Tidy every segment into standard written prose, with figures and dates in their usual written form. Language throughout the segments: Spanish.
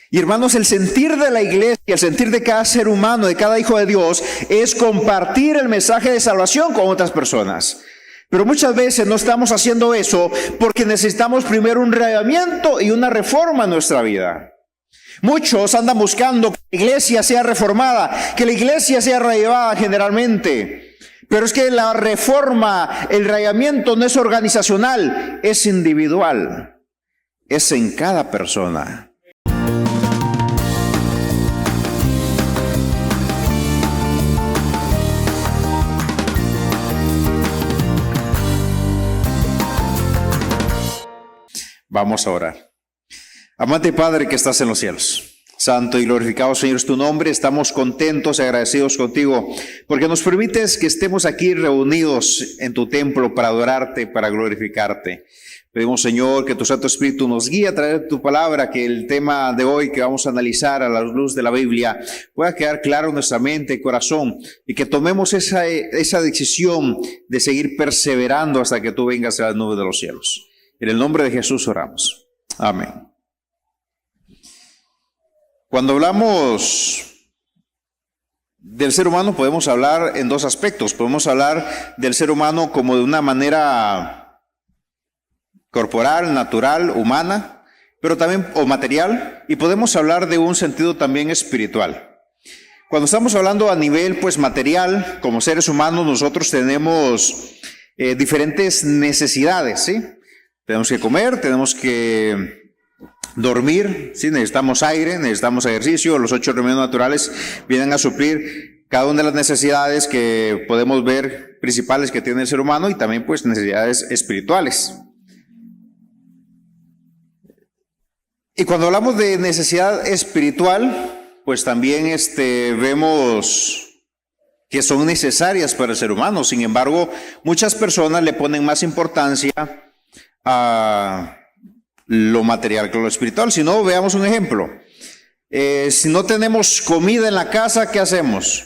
Y hermanos, el sentir de la iglesia, el sentir de cada ser humano, de cada hijo de Dios, es compartir el mensaje de salvación con otras personas. Pero muchas veces no estamos haciendo eso porque necesitamos primero un reavivamiento y una reforma en nuestra vida. Muchos andan buscando que la iglesia sea reformada, que la iglesia sea reavivada generalmente. Pero es que la reforma, el reavivamiento no es organizacional, es individual. Es en cada persona. Vamos a orar. Amante Padre que estás en los cielos, santo y glorificado Señor es tu nombre. Estamos contentos y agradecidos contigo porque nos permites que estemos aquí reunidos en tu templo para adorarte, para glorificarte. Pedimos, Señor, que tu Santo Espíritu nos guíe a través de tu palabra, que el tema de hoy que vamos a analizar a la luz de la Biblia pueda quedar claro en nuestra mente y corazón, y que tomemos esa decisión de seguir perseverando hasta que tú vengas a las nubes de los cielos. En el nombre de Jesús oramos. Amén. Cuando hablamos del ser humano podemos hablar en dos aspectos. Podemos hablar del ser humano como de una manera corporal, natural, humana, pero también o material, y podemos hablar de un sentido también espiritual. Cuando estamos hablando a nivel material, como seres humanos, nosotros tenemos diferentes necesidades, ¿sí? Tenemos que comer, tenemos que dormir, ¿sí? Necesitamos aire, necesitamos ejercicio. Los 8 remedios naturales vienen a suplir cada una de las necesidades que podemos ver principales que tiene el ser humano, y también necesidades espirituales. Y cuando hablamos de necesidad espiritual, también vemos que son necesarias para el ser humano. Sin embargo, muchas personas le ponen más importancia a lo material que lo espiritual. Si no, veamos un ejemplo. Si no tenemos comida en la casa, ¿qué hacemos?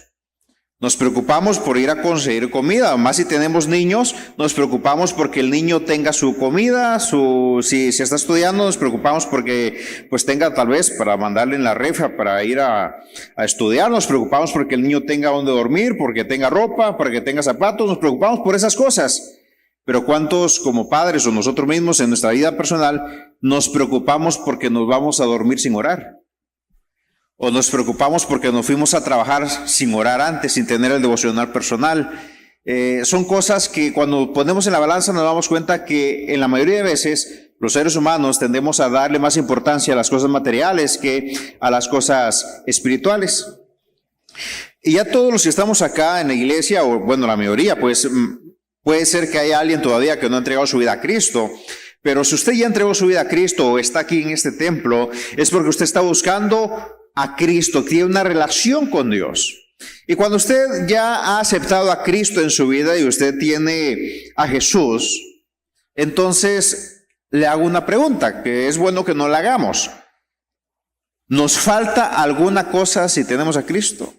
Nos preocupamos por ir a conseguir comida. Más si tenemos niños, nos preocupamos porque el niño tenga su comida. Si está estudiando, nos preocupamos porque tenga tal vez para mandarle en la refra para ir a estudiar. Nos preocupamos porque el niño tenga donde dormir, porque tenga ropa, para que tenga zapatos. Nos preocupamos por esas cosas. Pero ¿cuántos como padres o nosotros mismos en nuestra vida personal nos preocupamos porque nos vamos a dormir sin orar? O nos preocupamos porque nos fuimos a trabajar sin orar antes, sin tener el devocional personal. Son cosas que cuando ponemos en la balanza nos damos cuenta que en la mayoría de veces los seres humanos tendemos a darle más importancia a las cosas materiales que a las cosas espirituales. Y ya todos los que estamos acá en la iglesia, o la mayoría, puede ser que haya alguien todavía que no ha entregado su vida a Cristo. Pero si usted ya entregó su vida a Cristo o está aquí en este templo, es porque usted está buscando a Cristo, tiene una relación con Dios. Y cuando usted ya ha aceptado a Cristo en su vida y usted tiene a Jesús, entonces le hago una pregunta que es bueno que no la hagamos. ¿Nos falta alguna cosa si tenemos a Cristo?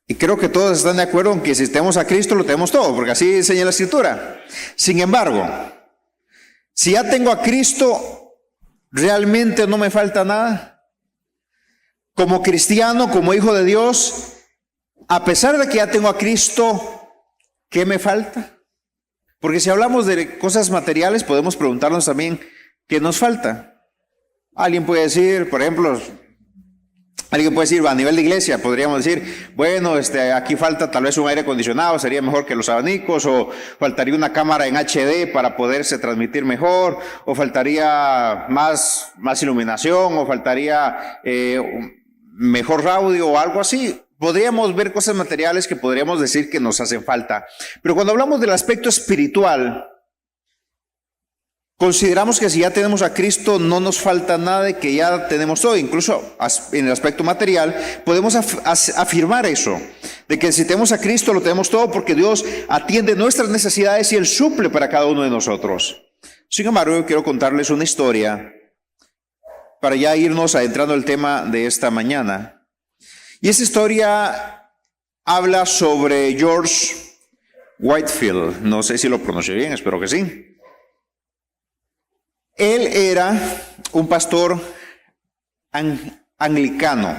Y creo que todos están de acuerdo en que si tenemos a Cristo lo tenemos todo, porque así enseña la Escritura. Sin embargo, si ya tengo a Cristo, ¿realmente no me falta nada? Como cristiano, como hijo de Dios, a pesar de que ya tengo a Cristo, ¿qué me falta? Porque si hablamos de cosas materiales, podemos preguntarnos también, ¿qué nos falta? Alguien puede decir, por ejemplo, a nivel de iglesia, podríamos decir, aquí falta tal vez un aire acondicionado, sería mejor que los abanicos, o faltaría una cámara en HD para poderse transmitir mejor, o faltaría más iluminación, o faltaría mejor audio o algo así. Podríamos ver cosas materiales que podríamos decir que nos hacen falta. Pero cuando hablamos del aspecto espiritual, consideramos que si ya tenemos a Cristo no nos falta nada, de que ya tenemos todo. Incluso en el aspecto material podemos afirmar eso, de que si tenemos a Cristo lo tenemos todo, porque Dios atiende nuestras necesidades y Él suple para cada uno de nosotros. Sin embargo, yo quiero contarles una historia para ya irnos adentrando el tema de esta mañana. Y esa historia habla sobre George Whitefield. No sé si lo pronuncié bien, espero que sí. Él era un pastor anglicano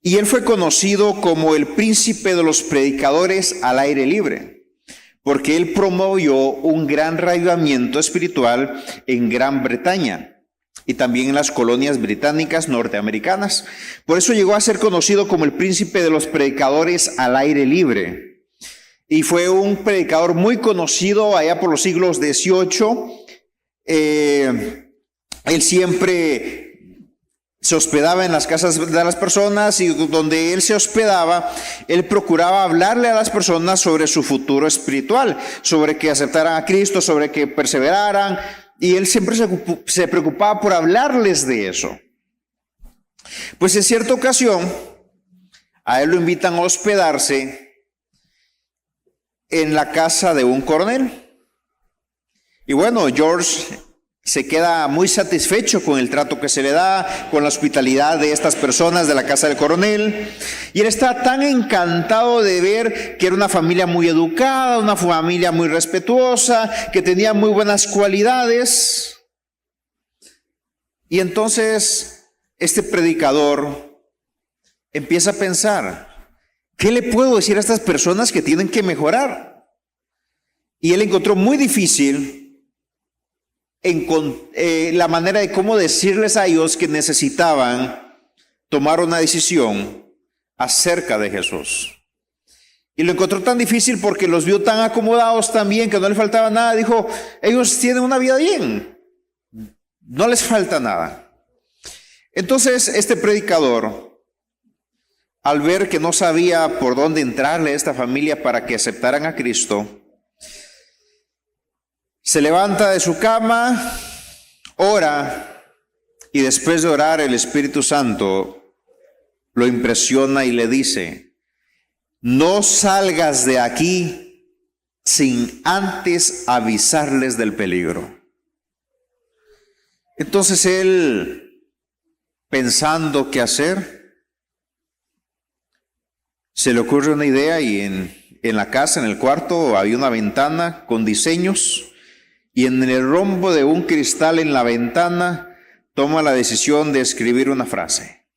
y él fue conocido como el príncipe de los predicadores al aire libre, porque él promovió un gran reavivamiento espiritual en Gran Bretaña y también en las colonias británicas norteamericanas. Por eso llegó a ser conocido como el príncipe de los predicadores al aire libre. Y fue un predicador muy conocido allá por los siglos XVIII. Él siempre se hospedaba en las casas de las personas y donde él se hospedaba, él procuraba hablarle a las personas sobre su futuro espiritual, sobre que aceptaran a Cristo, sobre que perseveraran, y él siempre se preocupaba por hablarles de eso. Pues en cierta ocasión, a él lo invitan a hospedarse en la casa de un coronel. Y bueno, George se queda muy satisfecho con el trato que se le da, con la hospitalidad de estas personas de la casa del coronel. Y él está tan encantado de ver que era una familia muy educada, una familia muy respetuosa, que tenía muy buenas cualidades. Y entonces este predicador empieza a pensar, ¿qué le puedo decir a estas personas que tienen que mejorar? Y él encontró muy difícil la manera de cómo decirles a ellos que necesitaban tomar una decisión acerca de Jesús. Y lo encontró tan difícil porque los vio tan acomodados también, que no les faltaba nada. Dijo, ellos tienen una vida bien, no les falta nada. Entonces este predicador, al ver que no sabía por dónde entrarle a esta familia para que aceptaran a Cristo, se levanta de su cama, ora, y después de orar el Espíritu Santo lo impresiona y le dice, no salgas de aquí sin antes avisarles del peligro. Entonces él, pensando qué hacer, se le ocurre una idea y en la casa, en el cuarto, había una ventana con diseños. Y en el rombo de un cristal en la ventana, toma la decisión de escribir una frase.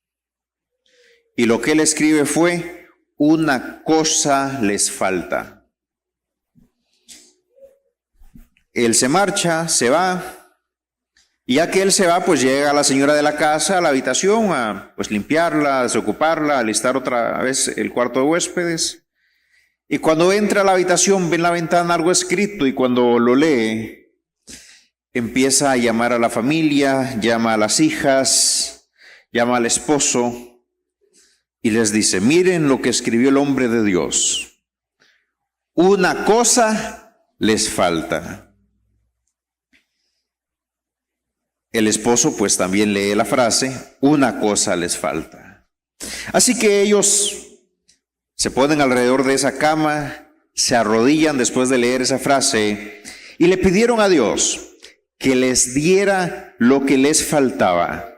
Y lo que él escribe fue, una cosa les falta. Él se marcha, se va, y ya que él se va, pues llega la señora de la casa a la habitación a pues limpiarla, a desocuparla, a alistar otra vez el cuarto de huéspedes. Y cuando entra a la habitación, ve en la ventana algo escrito, y cuando lo lee, empieza a llamar a la familia, llama a las hijas, llama al esposo y les dice, miren lo que escribió el hombre de Dios. Una cosa les falta. El esposo pues también lee la frase, una cosa les falta. Así que ellos se ponen alrededor de esa cama, se arrodillan después de leer esa frase y le pidieron a Dios que les diera lo que les faltaba.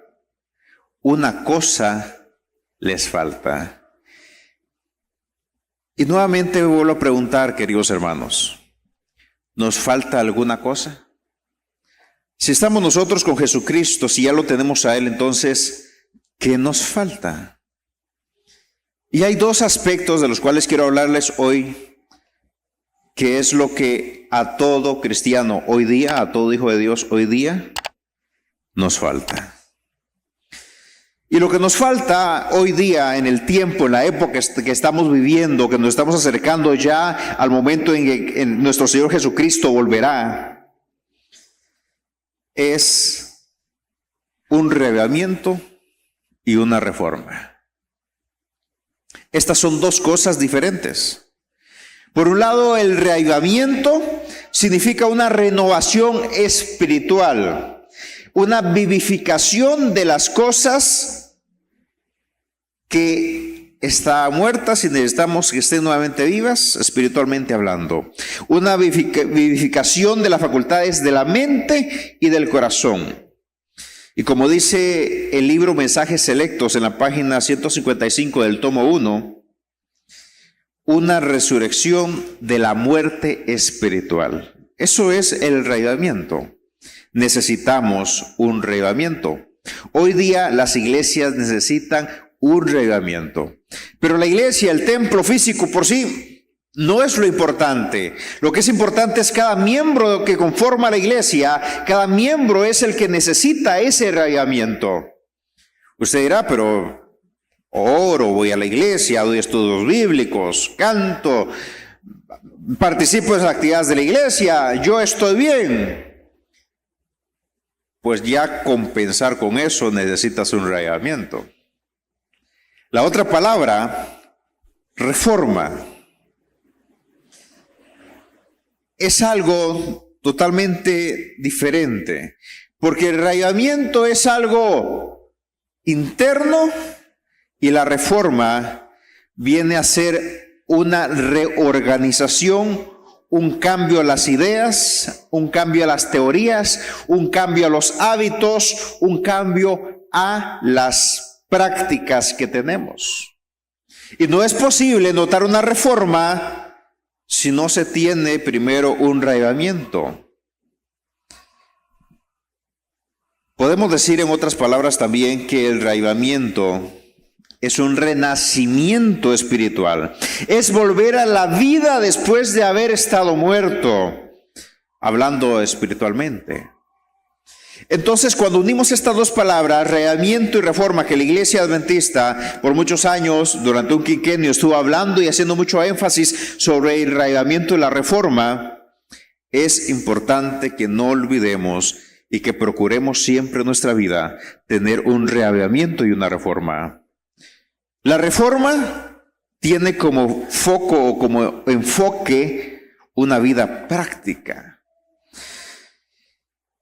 Una cosa les falta. Y nuevamente vuelvo a preguntar, queridos hermanos, ¿nos falta alguna cosa? Si estamos nosotros con Jesucristo, si ya lo tenemos a Él, entonces, ¿qué nos falta? Y hay dos aspectos de los cuales quiero hablarles hoy, que es lo que a todo cristiano hoy día, a todo hijo de Dios hoy día, nos falta. Y lo que nos falta hoy día en el tiempo, en la época que estamos viviendo, que nos estamos acercando ya al momento en que nuestro Señor Jesucristo volverá, es un reavivamiento y una reforma. Estas son dos cosas diferentes. Por un lado, el reavivamiento significa una renovación espiritual, una vivificación de las cosas que están muertas y necesitamos que estén nuevamente vivas, espiritualmente hablando. Una vivificación de las facultades de la mente y del corazón. Y como dice el libro Mensajes Selectos en la página 155 del tomo 1, una resurrección de la muerte espiritual. Eso es el reavivamiento. necesitamos un reavivamiento. Hoy día las iglesias necesitan un reavivamiento. Pero la iglesia, el templo físico por sí, no es lo importante. Lo que es importante es cada miembro que conforma la iglesia. Cada miembro es el que necesita ese reavivamiento. Usted dirá, pero oro, voy a la iglesia, doy estudios bíblicos, canto, participo en las actividades de la iglesia, yo estoy bien. Pues ya compensar con eso necesitas un reavivamiento. La otra palabra, reforma, es algo totalmente diferente, porque el reavivamiento es algo interno y la reforma viene a ser una reorganización, un cambio a las ideas, un cambio a las teorías, un cambio a los hábitos, un cambio a las prácticas que tenemos. Y no es posible notar una reforma si no se tiene primero un reavivamiento. Podemos decir en otras palabras también que el reavivamiento es un renacimiento espiritual. Es volver a la vida después de haber estado muerto, hablando espiritualmente. Entonces, cuando unimos estas dos palabras, reavivamiento y reforma, que la iglesia adventista por muchos años, durante un quinquenio, estuvo hablando y haciendo mucho énfasis sobre el reavivamiento y la reforma, es importante que no olvidemos y que procuremos siempre en nuestra vida tener un reavivamiento y una reforma. La reforma tiene como foco o como enfoque una vida práctica.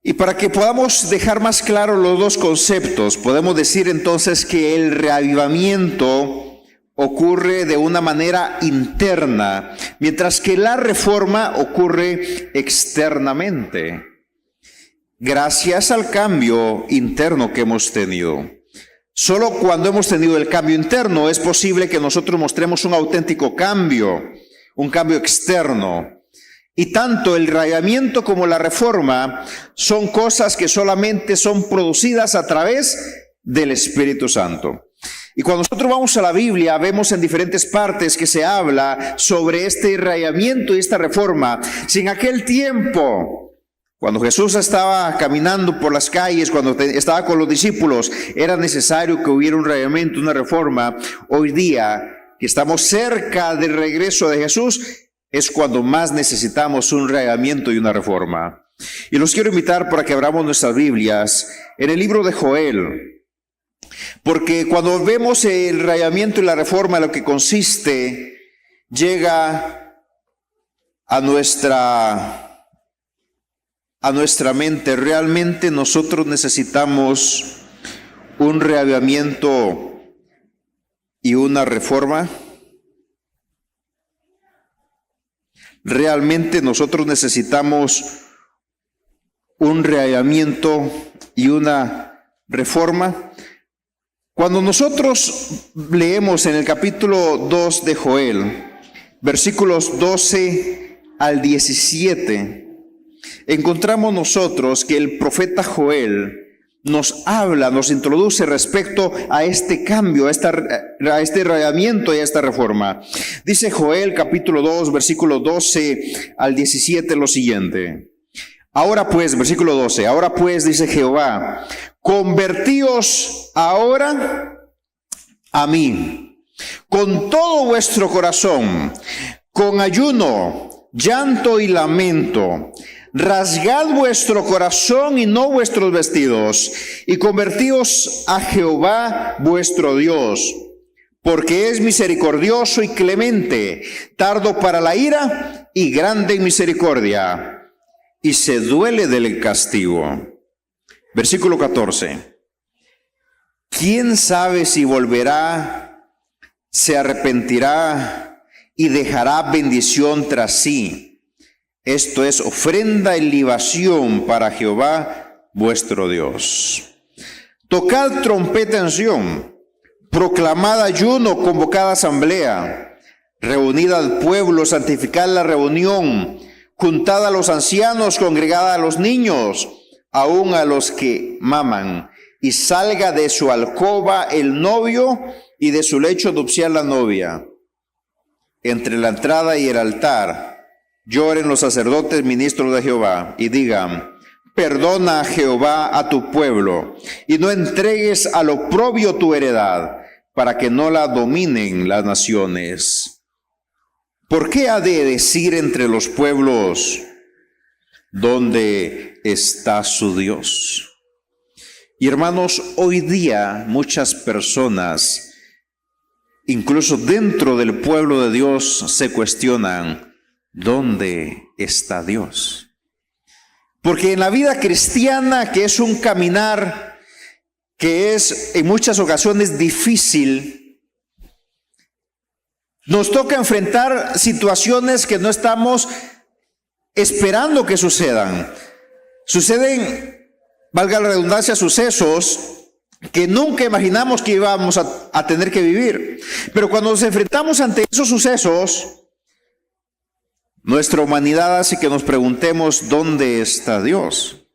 Y para que podamos dejar más claros los dos conceptos, podemos decir entonces que el reavivamiento ocurre de una manera interna, mientras que la reforma ocurre externamente, gracias al cambio interno que hemos tenido. Solo cuando hemos tenido el cambio interno es posible que nosotros mostremos un auténtico cambio, un cambio externo. Y tanto el reavivamiento como la reforma son cosas que solamente son producidas a través del Espíritu Santo. Y cuando nosotros vamos a la Biblia, vemos en diferentes partes que se habla sobre este reavivamiento y esta reforma. Si en aquel tiempo, cuando Jesús estaba caminando por las calles, cuando estaba con los discípulos, era necesario que hubiera un reavivamiento, una reforma. Hoy día, que estamos cerca del regreso de Jesús, es cuando más necesitamos un reavivamiento y una reforma. Y los quiero invitar para que abramos nuestras Biblias en el libro de Joel. Porque cuando vemos el reavivamiento y la reforma, lo que consiste, llega a nuestra mente. Realmente nosotros necesitamos un reavivamiento y una reforma. Realmente nosotros necesitamos un reavivamiento y una reforma. Cuando nosotros leemos en el capítulo 2 de Joel, versículos 12 al 17, encontramos nosotros que el profeta Joel nos habla, nos introduce respecto a este cambio, a este reavivamiento y a esta reforma. Dice Joel capítulo 2, versículo 12 al 17 lo siguiente. Ahora pues, versículo 12, ahora pues, dice Jehová, convertíos ahora a mí, con todo vuestro corazón, con ayuno, llanto y lamento. Rasgad vuestro corazón y no vuestros vestidos, y convertíos a Jehová vuestro Dios, porque es misericordioso y clemente, tardo para la ira y grande en misericordia, y se duele del castigo. Versículo 14. ¿Quién sabe si volverá, se arrepentirá y dejará bendición tras sí? Esto es ofrenda y libación para Jehová vuestro Dios. Tocad trompeta en Sión, proclamad ayuno, convocad asamblea, reunid al pueblo, santificad la reunión, juntad a los ancianos, congregad a los niños, aun a los que maman, y salga de su alcoba el novio y de su lecho nupcial la novia. Entre la entrada y el altar lloren los sacerdotes ministros de Jehová y digan: perdona, Jehová, a tu pueblo, y no entregues al oprobio tu heredad, para que no la dominen las naciones. ¿Por qué ha de decir entre los pueblos: ¿dónde está su Dios? Y hermanos, hoy día muchas personas, incluso dentro del pueblo de Dios, se cuestionan: ¿dónde está Dios? Porque en la vida cristiana, que es un caminar que es en muchas ocasiones difícil, nos toca enfrentar situaciones que no estamos esperando que sucedan. Suceden, valga la redundancia, sucesos que nunca imaginamos que íbamos a tener que vivir. Pero cuando nos enfrentamos ante esos sucesos, nuestra humanidad hace que nos preguntemos: ¿dónde está Dios?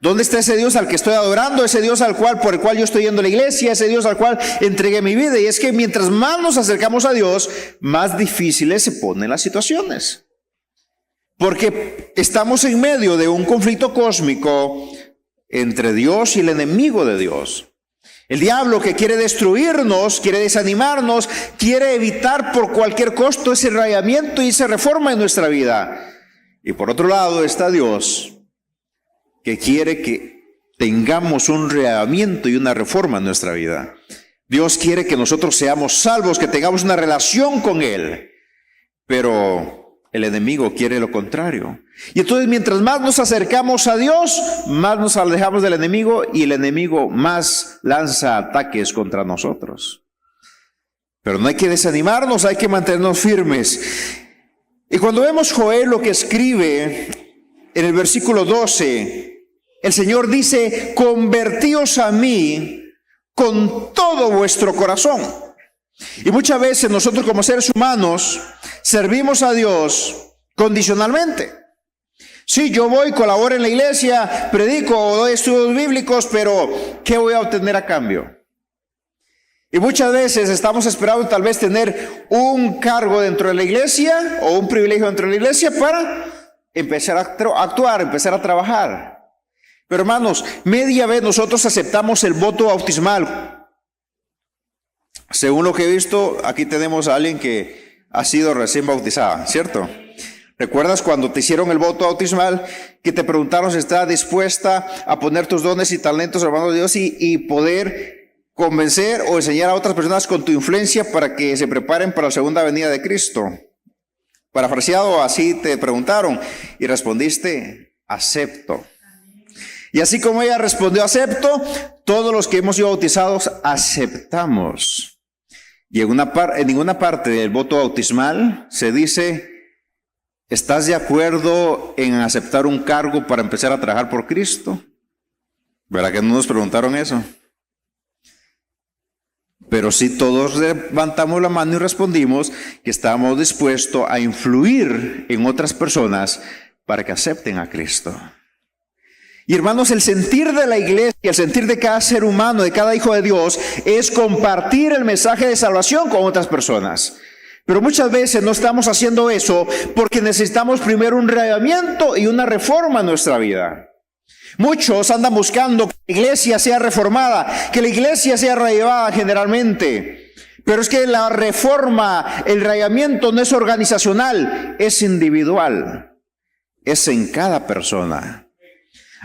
¿Dónde está ese Dios al que estoy adorando? Ese Dios por el cual yo estoy yendo a la iglesia, ese Dios al cual entregué mi vida. Y es que mientras más nos acercamos a Dios, más difíciles se ponen las situaciones. Porque estamos en medio de un conflicto cósmico entre Dios y el enemigo de Dios. El diablo, que quiere destruirnos, quiere desanimarnos, quiere evitar por cualquier costo ese rayamiento y esa reforma en nuestra vida. Y por otro lado está Dios, que quiere que tengamos un rayamiento y una reforma en nuestra vida. Dios quiere que nosotros seamos salvos, que tengamos una relación con Él. Pero el enemigo quiere lo contrario. Y entonces, mientras más nos acercamos a Dios, más nos alejamos del enemigo, y el enemigo más lanza ataques contra nosotros. Pero no hay que desanimarnos, hay que mantenernos firmes. Y cuando vemos Joel lo que escribe en el versículo 12, el Señor dice: convertíos a mí con todo vuestro corazón. Y muchas veces nosotros, como seres humanos, servimos a Dios condicionalmente. Sí, yo voy, colaboro en la iglesia, predico, doy estudios bíblicos, pero ¿qué voy a obtener a cambio? Y muchas veces estamos esperando tal vez tener un cargo dentro de la iglesia o un privilegio dentro de la iglesia para empezar a actuar, empezar a trabajar. Pero hermanos, media vez nosotros aceptamos el voto bautismal. Según lo que he visto, aquí tenemos a alguien que ha sido recién bautizada, ¿cierto? ¿Recuerdas cuando te hicieron el voto bautismal, que te preguntaron si estás dispuesta a poner tus dones y talentos, hermano de Dios, y poder convencer o enseñar a otras personas con tu influencia para que se preparen para la segunda venida de Cristo? Parafraseado, así te preguntaron y respondiste: acepto. Y así como ella respondió acepto, todos los que hemos sido bautizados aceptamos. Y en ninguna parte del voto bautismal se dice: ¿estás de acuerdo en aceptar un cargo para empezar a trabajar por Cristo? ¿Verdad que no nos preguntaron eso? Pero sí, todos levantamos la mano y respondimos que estábamos dispuestos a influir en otras personas para que acepten a Cristo. Y hermanos, el sentir de la iglesia, el sentir de cada ser humano, de cada hijo de Dios, es compartir el mensaje de salvación con otras personas. Pero muchas veces no estamos haciendo eso porque necesitamos primero un reavivamiento y una reforma en nuestra vida. Muchos andan buscando que la iglesia sea reformada, que la iglesia sea reavivada generalmente. Pero es que la reforma, el reavivamiento no es organizacional, es individual. Es en cada persona.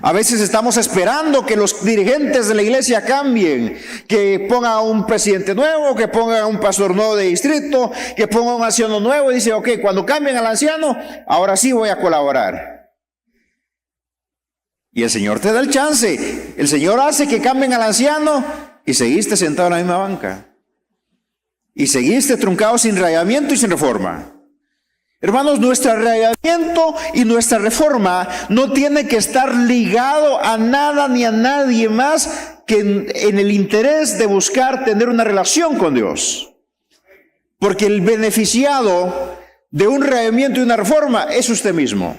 A veces estamos esperando que los dirigentes de la iglesia cambien, que pongan un presidente nuevo, que pongan un pastor nuevo de distrito, que pongan un anciano nuevo, y dice: ok, cuando cambien al anciano, ahora sí voy a colaborar. Y el Señor te da el chance. El Señor hace que cambien al anciano y seguiste sentado en la misma banca. Y seguiste truncado, sin reavivamiento y sin reforma. Hermanos, nuestro reavivamiento y nuestra reforma no tiene que estar ligado a nada ni a nadie más que en el interés de buscar tener una relación con Dios. Porque el beneficiado de un reavivamiento y una reforma es usted mismo.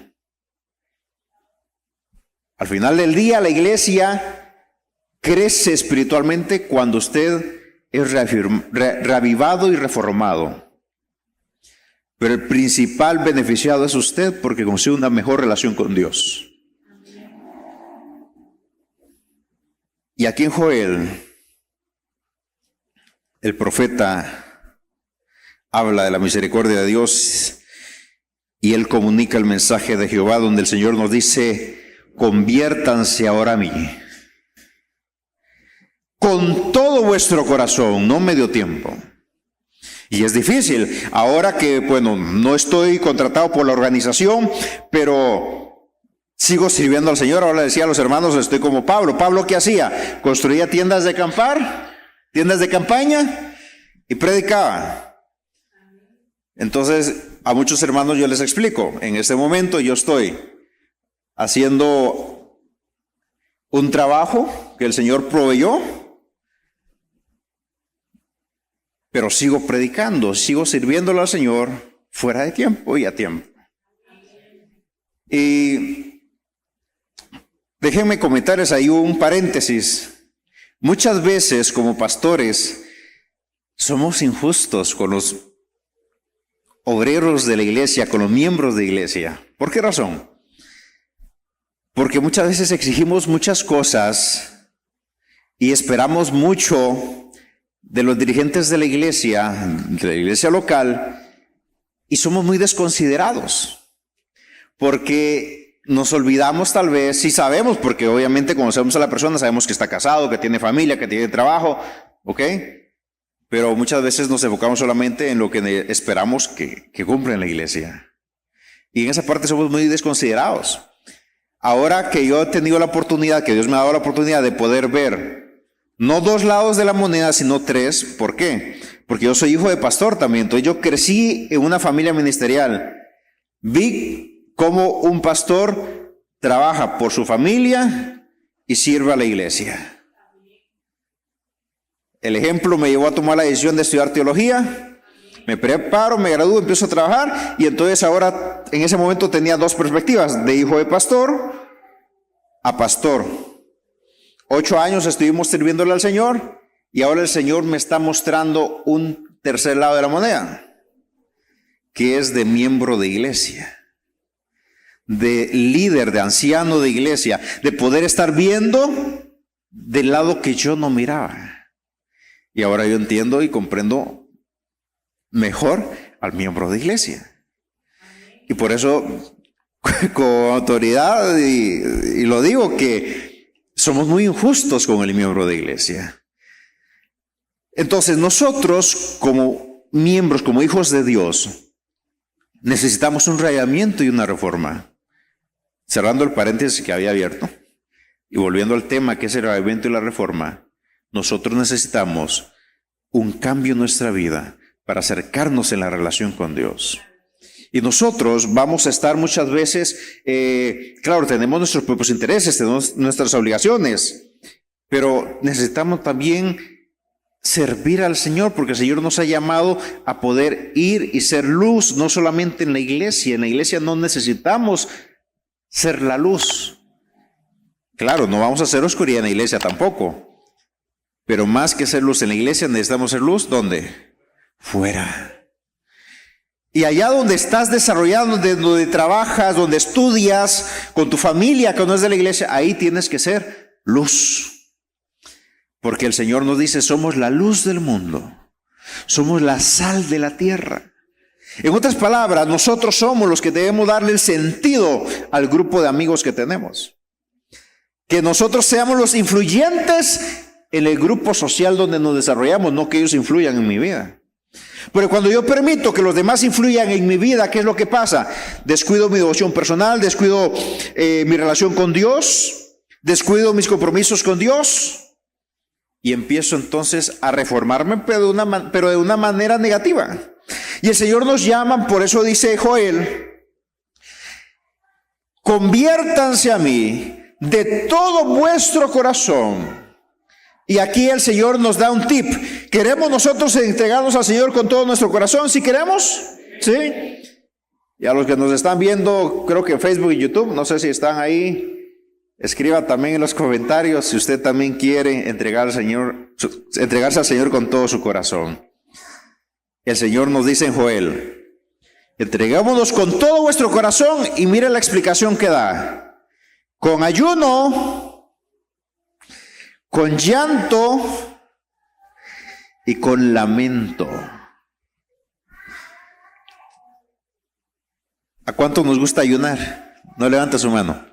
Al final del día, la iglesia crece espiritualmente cuando usted es reavivado y reformado. Pero el principal beneficiado es usted porque consigue una mejor relación con Dios. Y aquí en Joel, el profeta habla de la misericordia de Dios y él comunica el mensaje de Jehová donde el Señor nos dice: conviértanse ahora a mí con todo vuestro corazón, no medio tiempo. Y es difícil, ahora que, bueno, no estoy contratado por la organización, pero sigo sirviendo al Señor. Ahora decía a los hermanos, estoy como Pablo. ¿Pablo qué hacía? Construía tiendas de acampar, tiendas de campaña y predicaba. Entonces, a muchos hermanos yo les explico, en este momento yo estoy haciendo un trabajo que el Señor proveyó, pero sigo predicando, sigo sirviéndole al Señor fuera de tiempo y a tiempo. Y déjenme comentarles ahí un paréntesis. Muchas veces como pastores somos injustos con los obreros de la iglesia, con los miembros de la iglesia. ¿Por qué razón? Porque muchas veces exigimos muchas cosas y esperamos mucho de los dirigentes de la iglesia local, y somos muy desconsiderados, porque nos olvidamos tal vez, sí sabemos, porque obviamente conocemos a la persona, sabemos que está casado, que tiene familia, que tiene trabajo, ¿ok? Pero muchas veces nos enfocamos solamente en lo que esperamos que cumpla en la iglesia, y en esa parte somos muy desconsiderados. Ahora que yo he tenido la oportunidad, que Dios me ha dado la oportunidad de poder ver no dos lados de la moneda, sino tres. ¿Por qué? Porque yo soy hijo de pastor también. Entonces yo crecí en una familia ministerial. Vi cómo un pastor trabaja por su familia y sirve a la iglesia. El ejemplo me llevó a tomar la decisión de estudiar teología. Me preparo, me gradúo, empiezo a trabajar. Y entonces ahora, en ese momento tenía dos perspectivas: de hijo de pastor a pastor. 8 años estuvimos sirviéndole al Señor y ahora el Señor me está mostrando un tercer lado de la moneda, que es de miembro de iglesia, de líder, de anciano de iglesia, de poder estar viendo del lado que yo no miraba. Y ahora yo entiendo y comprendo mejor al miembro de iglesia. Y por eso, con autoridad, y lo digo, que somos muy injustos con el miembro de iglesia. Entonces nosotros como miembros, como hijos de Dios, necesitamos un reavivamiento y una reforma. Cerrando el paréntesis que había abierto y volviendo al tema que es el reavivamiento y la reforma, nosotros necesitamos un cambio en nuestra vida para acercarnos en la relación con Dios. Y nosotros vamos a estar muchas veces, claro, tenemos nuestros propios intereses, tenemos nuestras obligaciones, pero necesitamos también servir al Señor, porque el Señor nos ha llamado a poder ir y ser luz, no solamente en la iglesia. En la iglesia no necesitamos ser la luz. Claro, no vamos a hacer oscuridad en la iglesia tampoco, pero más que ser luz en la iglesia, necesitamos ser luz, ¿dónde? Fuera. Y allá donde estás desarrollando, donde trabajas, donde estudias, con tu familia que no es de la iglesia, ahí tienes que ser luz. Porque el Señor nos dice, somos la luz del mundo, somos la sal de la tierra. En otras palabras, nosotros somos los que debemos darle el sentido al grupo de amigos que tenemos. Que nosotros seamos los influyentes en el grupo social donde nos desarrollamos, no que ellos influyan en mi vida. Pero cuando yo permito que los demás influyan en mi vida, ¿qué es lo que pasa? Descuido mi devoción personal, descuido mi relación con Dios, descuido mis compromisos con Dios y empiezo entonces a reformarme, pero de una manera negativa. Y el Señor nos llama, por eso dice Joel, conviértanse a mí de todo vuestro corazón. Y aquí el Señor nos da un tip. ¿Queremos nosotros entregarnos al Señor con todo nuestro corazón? ¿Sí queremos? ¿Sí? Y a los que nos están viendo, creo que en Facebook y YouTube, no sé si están ahí, Escriba también en los comentarios si usted también quiere entregarse al Señor con todo su corazón. El Señor nos dice en Joel: entregámonos con todo vuestro corazón, y mire la explicación que da: con ayuno, con llanto y con lamento. ¿A cuánto nos gusta ayunar? No levanta su mano.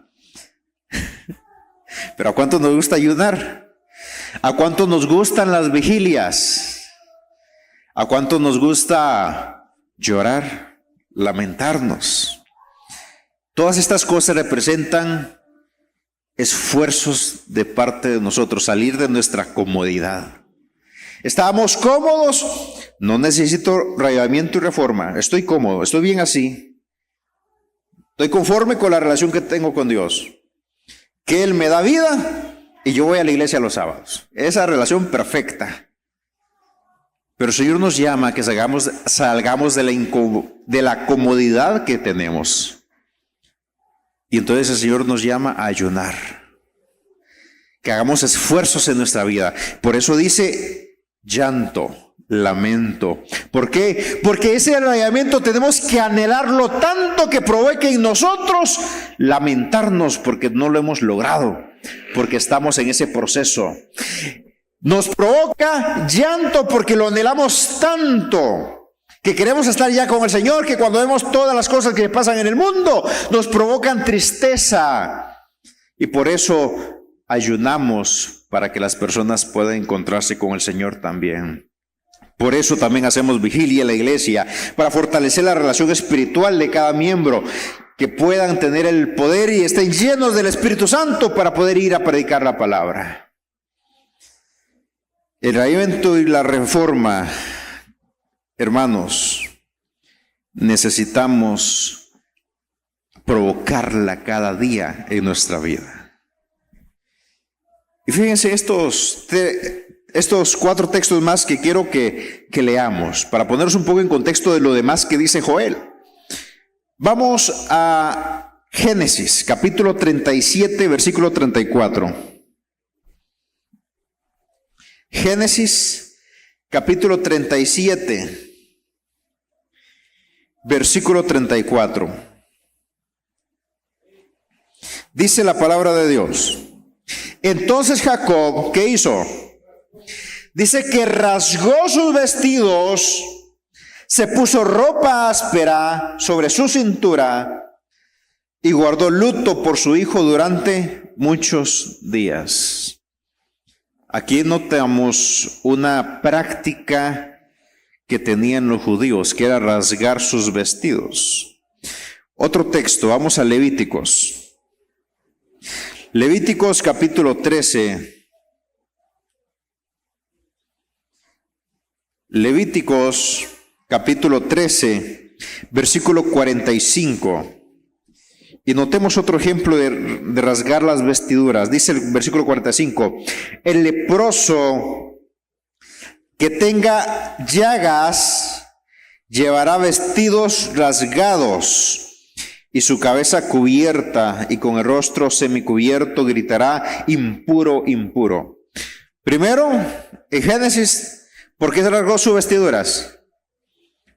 Pero ¿a cuánto nos gusta ayunar? ¿A cuánto nos gustan las vigilias? ¿A cuánto nos gusta llorar, lamentarnos? Todas estas cosas representan esfuerzos de parte de nosotros, salir de nuestra comodidad. ¿Estábamos cómodos? No necesito reavivamiento y reforma. Estoy cómodo, estoy bien así. Estoy conforme con la relación que tengo con Dios. Que Él me da vida y yo voy a la iglesia los sábados. Esa relación perfecta. Pero el Señor nos llama a que salgamos de la comodidad que tenemos. Y entonces el Señor nos llama a ayunar. Que hagamos esfuerzos en nuestra vida. Por eso dice llanto, lamento. ¿Por qué? Porque ese arraigamiento tenemos que anhelarlo tanto que provoque en nosotros lamentarnos porque no lo hemos logrado, porque estamos en ese proceso. Nos provoca llanto porque lo anhelamos tanto que queremos estar ya con el Señor, que cuando vemos todas las cosas que pasan en el mundo nos provocan tristeza, y por eso ayunamos, para que las personas puedan encontrarse con el Señor también. Por eso también hacemos vigilia en la iglesia, para fortalecer la relación espiritual de cada miembro, que puedan tener el poder y estén llenos del Espíritu Santo para poder ir a predicar la palabra. El avivamiento y la reforma, hermanos, necesitamos provocarla cada día en nuestra vida. Y fíjense estos 4 textos más que quiero que leamos, para ponernos un poco en contexto de lo demás que dice Joel. Vamos a Génesis, capítulo 37, versículo 34. Génesis, capítulo 37, versículo 34. Dice la palabra de Dios: entonces Jacob, ¿qué hizo? Dice que rasgó sus vestidos, se puso ropa áspera sobre su cintura y guardó luto por su hijo durante muchos días. Aquí notamos una práctica que tenían los judíos, que era rasgar sus vestidos. Otro texto, vamos a Levíticos. Levíticos capítulo 13. Levíticos capítulo 13, versículo 45. Y notemos otro ejemplo de rasgar las vestiduras. Dice el versículo 45: el leproso que tenga llagas llevará vestidos rasgados y su cabeza cubierta, y con el rostro semicubierto gritará: impuro, impuro. Primero, en Génesis, ¿por qué se rasgó sus vestiduras?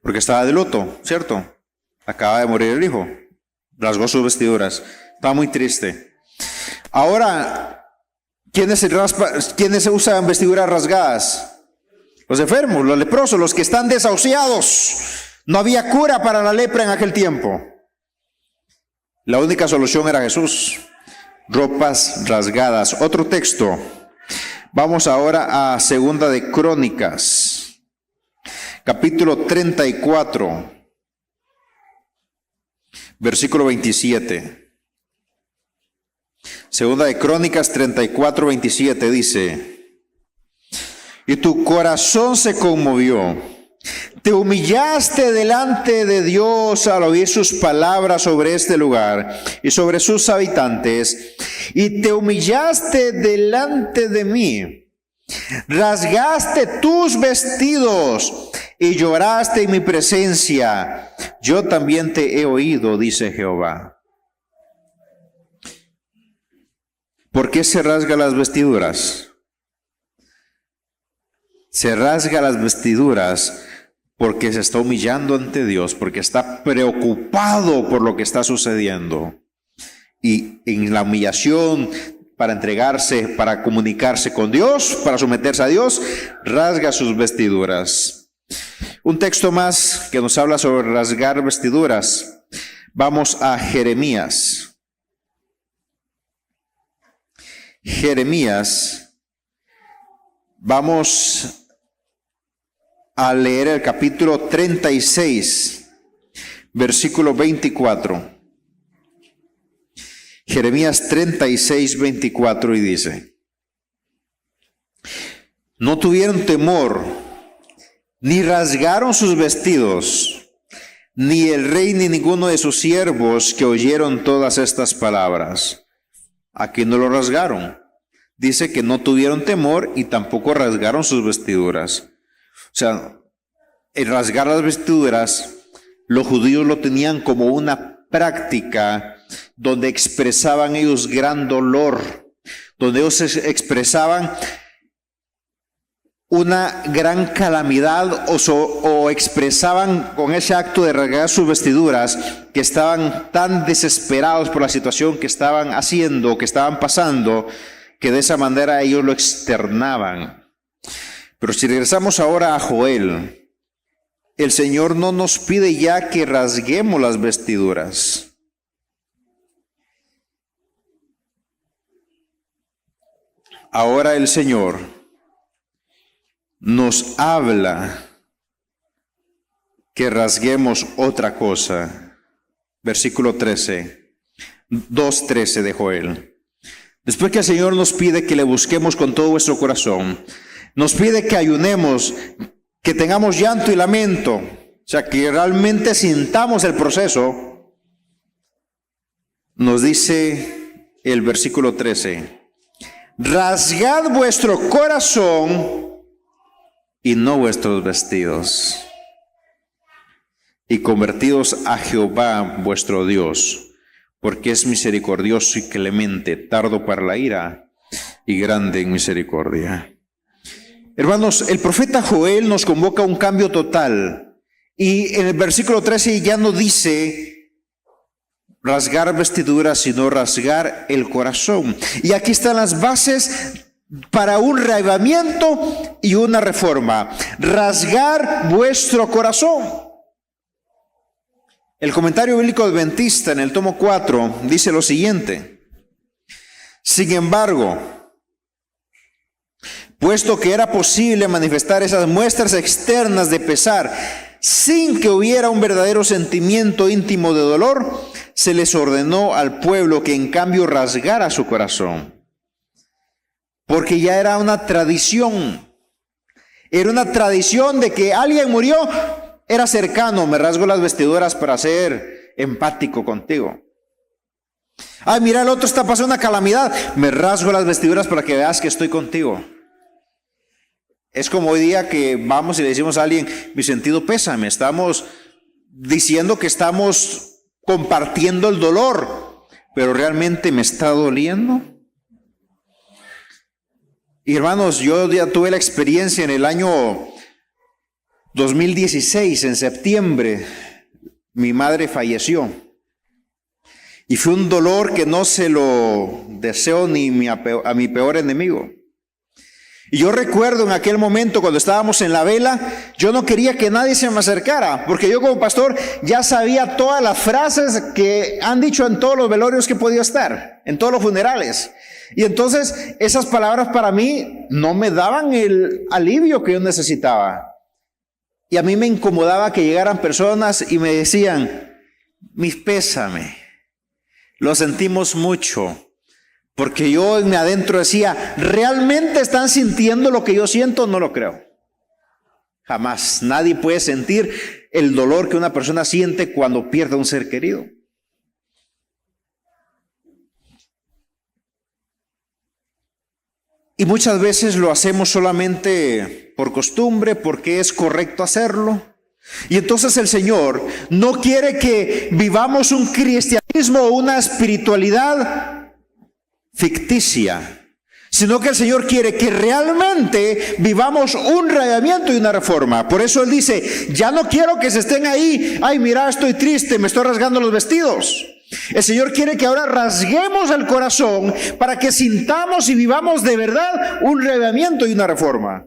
Porque estaba de luto, ¿cierto? Acaba de morir el hijo. Rasgó sus vestiduras. Estaba muy triste. Ahora, ¿quiénes usan vestiduras rasgadas? Los enfermos, los leprosos, los que están desahuciados. No había cura para la lepra en aquel tiempo. La única solución era Jesús. Ropas rasgadas. Otro texto. Vamos ahora a Segunda de Crónicas, capítulo 34. Versículo 27. Segunda de Crónicas 34, 27 dice: y tu corazón se conmovió, te humillaste delante de Dios al oír sus palabras sobre este lugar y sobre sus habitantes, y te humillaste delante de mí, rasgaste tus vestidos y lloraste en mi presencia. Yo también te he oído, dice Jehová. ¿Por qué se rasga las vestiduras? Se rasga las vestiduras porque se está humillando ante Dios, porque está preocupado por lo que está sucediendo. Y en la humillación, para entregarse, para comunicarse con Dios, para someterse a Dios, rasga sus vestiduras. Un texto más que nos habla sobre rasgar vestiduras. Vamos a Jeremías. Jeremías. Vamos a leer el capítulo 36, versículo 24. Jeremías 36, 24 y dice: no tuvieron temor, ni rasgaron sus vestidos, ni el rey ni ninguno de sus siervos que oyeron todas estas palabras. Aquí no lo rasgaron. Dice que no tuvieron temor y tampoco rasgaron sus vestiduras. O sea, el rasgar las vestiduras, los judíos lo tenían como una práctica donde expresaban ellos gran dolor, donde ellos expresaban una gran calamidad o expresaban con ese acto de rasgar sus vestiduras que estaban tan desesperados por la situación que estaban haciendo, que estaban pasando, que de esa manera ellos lo externaban. Pero si regresamos ahora a Joel, el Señor no nos pide ya que rasguemos las vestiduras. Ahora el Señor nos habla que rasguemos otra cosa. Versículo 13, 2:13 de Joel. Después que el Señor nos pide que le busquemos con todo vuestro corazón, nos pide que ayunemos, que tengamos llanto y lamento, o sea, que realmente sintamos el proceso. Nos dice el versículo 13: rasgad vuestro corazón y no vuestros vestidos, y convertidos a Jehová vuestro Dios, porque es misericordioso y clemente, tardo para la ira y grande en misericordia. Hermanos, el profeta Joel nos convoca a un cambio total, y en el versículo 13 ya no dice rasgar vestiduras, sino rasgar el corazón. Y aquí están las bases para un reavivamiento y una reforma. Rasgar vuestro corazón. El comentario bíblico adventista en el tomo 4 dice lo siguiente: sin embargo, puesto que era posible manifestar esas muestras externas de pesar sin que hubiera un verdadero sentimiento íntimo de dolor, se les ordenó al pueblo que en cambio rasgara su corazón. Porque ya era una tradición. Era una tradición de que alguien murió, era cercano, me rasgo las vestiduras para ser empático contigo. Ay, mira, el otro está pasando una calamidad, me rasgo las vestiduras para que veas que estoy contigo. Es como hoy día que vamos y le decimos a alguien, mi sentido pésame, estamos diciendo que estamos compartiendo el dolor, pero realmente me está doliendo. Y hermanos, yo ya tuve la experiencia en el año 2016, en septiembre, mi madre falleció. Y fue un dolor que no se lo deseo ni a mi peor enemigo. Y yo recuerdo en aquel momento cuando estábamos en la vela, yo no quería que nadie se me acercara, porque yo como pastor ya sabía todas las frases que han dicho en todos los velorios que podía estar, en todos los funerales. Y entonces esas palabras para mí no me daban el alivio que yo necesitaba. Y a mí me incomodaba que llegaran personas y me decían, mi pésame, lo sentimos mucho. Porque yo en mi adentro decía, ¿realmente están sintiendo lo que yo siento? No lo creo. Jamás. Nadie puede sentir el dolor que una persona siente cuando pierde a un ser querido. Y muchas veces lo hacemos solamente por costumbre, porque es correcto hacerlo. Y entonces el Señor no quiere que vivamos un cristianismo o una espiritualidad ficticia, sino que el Señor quiere que realmente vivamos un rayamiento y una reforma. Por eso Él dice, ya no quiero que se estén ahí, ay, mira, estoy triste, me estoy rasgando los vestidos. El Señor quiere que ahora rasguemos el corazón para que sintamos y vivamos de verdad un rayamiento y una reforma.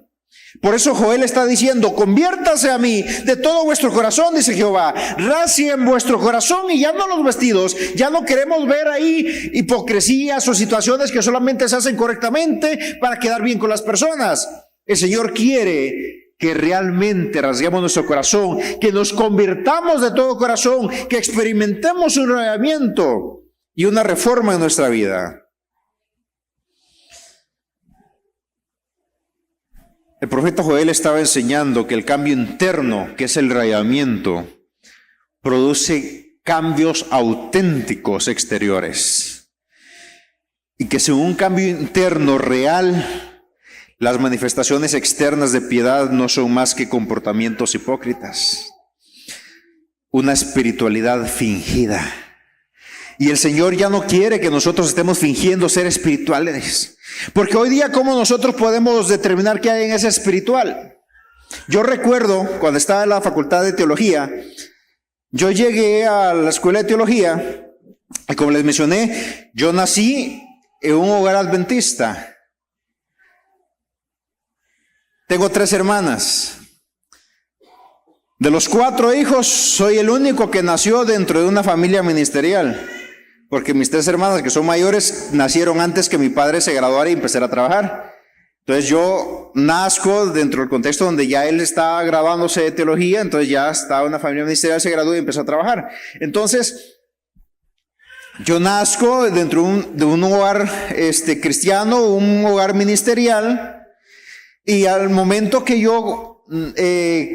Por eso Joel está diciendo, conviértase a mí de todo vuestro corazón, dice Jehová, racien vuestro corazón y ya no los vestidos. Ya no queremos ver ahí hipocresías o situaciones que solamente se hacen correctamente para quedar bien con las personas. El Señor quiere que realmente rasguemos nuestro corazón, que nos convirtamos de todo corazón, que experimentemos un rayamiento y una reforma en nuestra vida. El profeta Joel estaba enseñando que el cambio interno, que es el rayamiento, produce cambios auténticos exteriores. Y que según un cambio interno real, las manifestaciones externas de piedad no son más que comportamientos hipócritas. Una espiritualidad fingida. Y el Señor ya no quiere que nosotros estemos fingiendo ser espirituales. Porque hoy día, ¿cómo nosotros podemos determinar qué hay en ese espiritual? Yo recuerdo, cuando estaba en la facultad de teología, yo llegué a la escuela de teología, y como les mencioné, yo nací en un hogar adventista. Tengo 3 hermanas. De los 4 hijos, soy el único que nació dentro de una familia ministerial. Porque mis 3 hermanas, que son mayores, nacieron antes que mi padre se graduara y empezara a trabajar. Entonces yo nazco dentro del contexto donde ya él estaba graduándose de teología, entonces ya estaba en una familia ministerial, se graduó y empezó a trabajar. Entonces, yo nazco dentro de un hogar cristiano, un hogar ministerial, y al momento que yo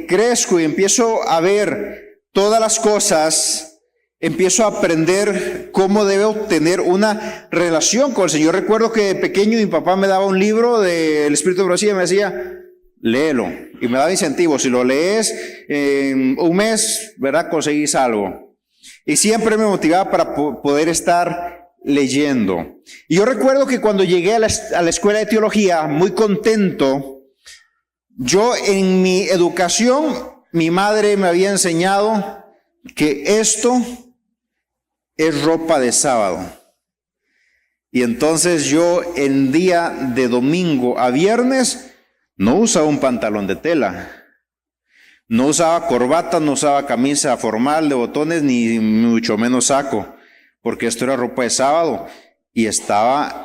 crezco y empiezo a ver todas las cosas, empiezo a aprender cómo debo tener una relación con el Señor. Recuerdo que de pequeño mi papá me daba un libro del Espíritu de Profecía y me decía, léelo. Y me daba incentivo, si lo lees en un mes, ¿verdad? Conseguís algo. Y siempre me motivaba para poder estar leyendo. Y yo recuerdo que cuando llegué a la escuela de teología, muy contento, yo en mi educación, mi madre me había enseñado que esto es ropa de sábado. Y entonces yo en día de domingo a viernes no usaba un pantalón de tela, no usaba corbata, no usaba camisa formal de botones, ni mucho menos saco, porque esto era ropa de sábado y estaba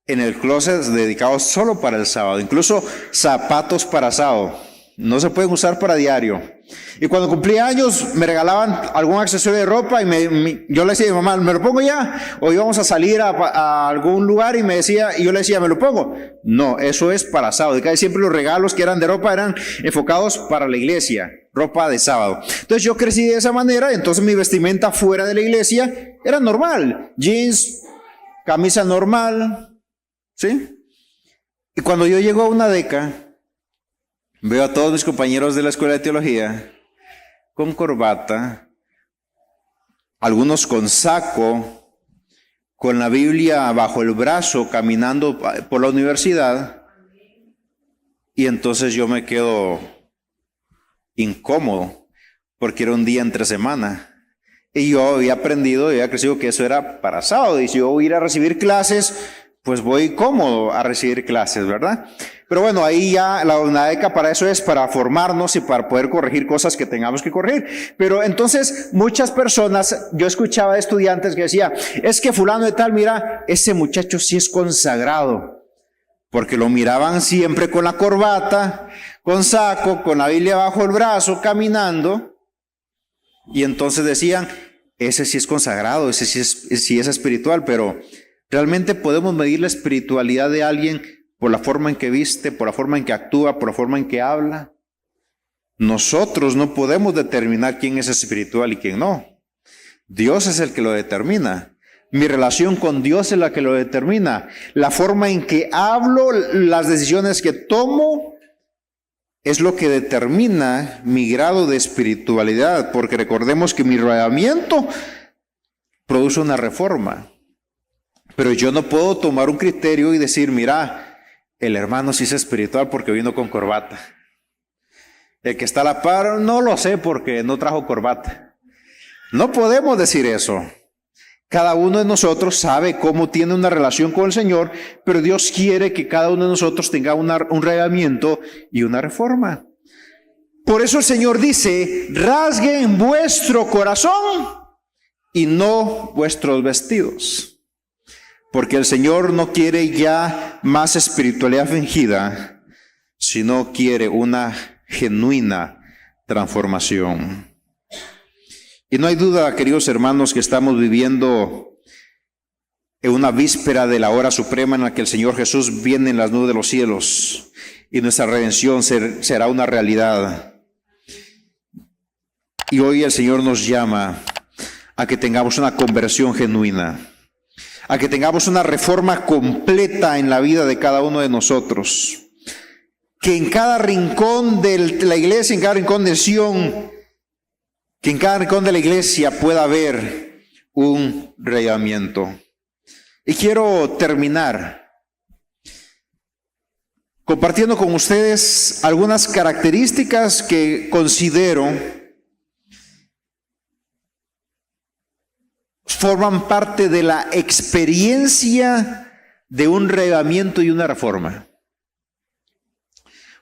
en el closet dedicado solo para el sábado. Incluso zapatos para sábado no se pueden usar para diario. Y cuando cumplí años me regalaban algún accesorio de ropa y yo le decía a mi mamá, ¿me lo pongo ya? O íbamos a salir a algún lugar y yo le decía, ¿me lo pongo? No, eso es para sábado. Y casi siempre los regalos que eran de ropa eran enfocados para la iglesia, ropa de sábado. Entonces yo crecí de esa manera, entonces mi vestimenta fuera de la iglesia era normal, jeans, camisa normal, ¿sí? Y cuando yo llego a una década, veo a todos mis compañeros de la escuela de teología con corbata, algunos con saco, con la Biblia bajo el brazo, caminando por la universidad. Y entonces yo me quedo incómodo, porque era un día entre semana. Y yo había aprendido, había crecido que eso era para sábado. Y si yo voy a ir a recibir clases, pues voy cómodo a recibir clases, ¿verdad? Pero bueno, ahí ya la UNADECA para eso es, para formarnos y para poder corregir cosas que tengamos que corregir. Pero entonces muchas personas, yo escuchaba de estudiantes que decía, es que fulano de tal, mira, ese muchacho sí es consagrado, porque lo miraban siempre con la corbata, con saco, con la Biblia bajo el brazo, caminando, y entonces decían, ese sí es consagrado, ese sí es espiritual. Pero ¿realmente podemos medir la espiritualidad de alguien por la forma en que viste, por la forma en que actúa, por la forma en que habla? Nosotros no podemos determinar quién es espiritual y quién no. Dios es el que lo determina. Mi relación con Dios es la que lo determina. La forma en que hablo, las decisiones que tomo, es lo que determina mi grado de espiritualidad. Porque recordemos que mi rodeamiento produce una reforma. Pero yo no puedo tomar un criterio y decir, mira, el hermano sí es espiritual porque vino con corbata. El que está a la par, no lo sé porque no trajo corbata. No podemos decir eso. Cada uno de nosotros sabe cómo tiene una relación con el Señor, pero Dios quiere que cada uno de nosotros tenga un reavivamiento y una reforma. Por eso el Señor dice, rasguen vuestro corazón y no vuestros vestidos. Porque el Señor no quiere ya más espiritualidad fingida, sino quiere una genuina transformación. Y no hay duda, queridos hermanos, que estamos viviendo en una víspera de la hora suprema en la que el Señor Jesús viene en las nubes de los cielos y nuestra redención será una realidad. Y hoy el Señor nos llama a que tengamos una conversión genuina, a que tengamos una reforma completa en la vida de cada uno de nosotros. Que en cada rincón de la iglesia, en cada rincón de Sion, que en cada rincón de la iglesia pueda haber un reavivamiento. Y quiero terminar compartiendo con ustedes algunas características que considero forman parte de la experiencia de un reavivamiento y una reforma.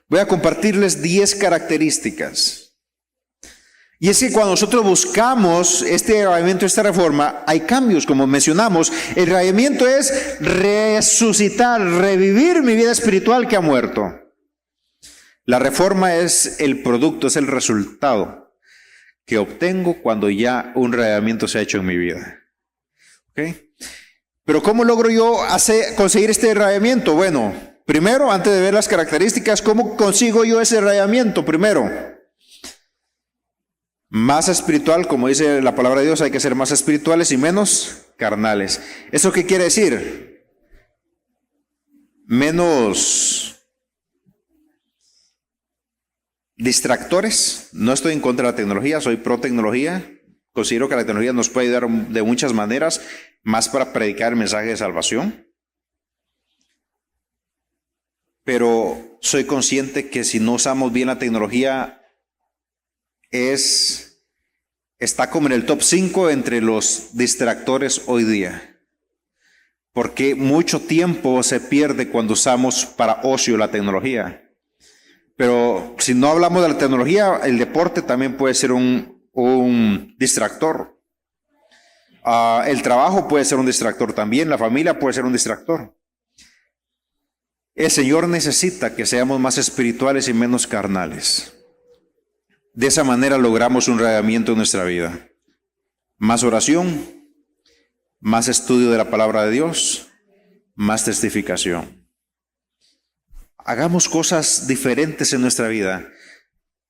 Voy a compartirles 10 características. Y es que cuando nosotros buscamos este reavivamiento, esta reforma, hay cambios, como mencionamos. El reavivamiento es resucitar, revivir mi vida espiritual que ha muerto. La reforma es el producto, es el resultado que obtengo cuando ya un reavivamiento se ha hecho en mi vida. ¿Okay? Pero ¿cómo logro yo conseguir este reavivamiento? Bueno, primero, antes de ver las características, ¿cómo consigo yo ese reavivamiento? Primero, más espiritual, como dice la palabra de Dios, hay que ser más espirituales y menos carnales. ¿Eso qué quiere decir? Menos distractores. No estoy en contra de la tecnología, soy pro tecnología. Considero que la tecnología nos puede ayudar de muchas maneras, más para predicar el mensaje de salvación. Pero soy consciente que si no usamos bien la tecnología, está como en el top 5 entre los distractores hoy día. Porque mucho tiempo se pierde cuando usamos para ocio la tecnología. Pero si no hablamos de la tecnología, el deporte también puede ser un distractor. El trabajo puede ser un distractor también, la familia puede ser un distractor. El Señor necesita que seamos más espirituales y menos carnales. De esa manera logramos un reavivamiento en nuestra vida. Más oración, más estudio de la palabra de Dios, más testificación. Hagamos cosas diferentes en nuestra vida.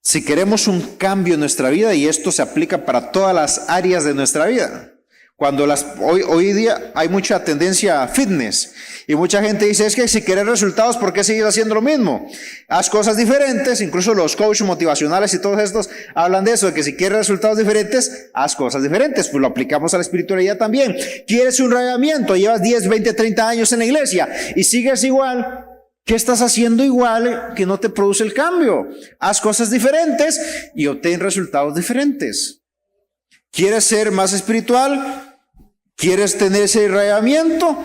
Si queremos un cambio en nuestra vida, y esto se aplica para todas las áreas de nuestra vida. Cuando hoy día hay mucha tendencia a fitness y mucha gente dice, es que si quieres resultados, ¿por qué sigues haciendo lo mismo? Haz cosas diferentes, incluso los coaches motivacionales y todos estos hablan de eso, de que si quieres resultados diferentes, haz cosas diferentes. Pues lo aplicamos a la espiritualidad también. ¿Quieres un reavivamiento? Llevas 10, 20, 30 años en la iglesia y sigues igual. ¿Qué estás haciendo igual que no te produce el cambio? Haz cosas diferentes y obtén resultados diferentes. ¿Quieres ser más espiritual? ¿Quieres tener ese reavivamiento?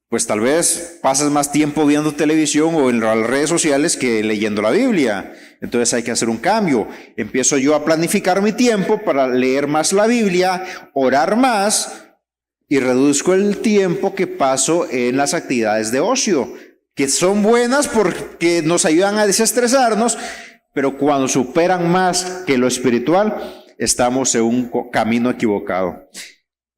Pues tal vez pasas más tiempo viendo televisión o en las redes sociales que leyendo la Biblia. Entonces hay que hacer un cambio. Empiezo yo a planificar mi tiempo para leer más la Biblia, orar más y reduzco el tiempo que paso en las actividades de ocio, que son buenas porque nos ayudan a desestresarnos, pero cuando superan más que lo espiritual, estamos en un camino equivocado.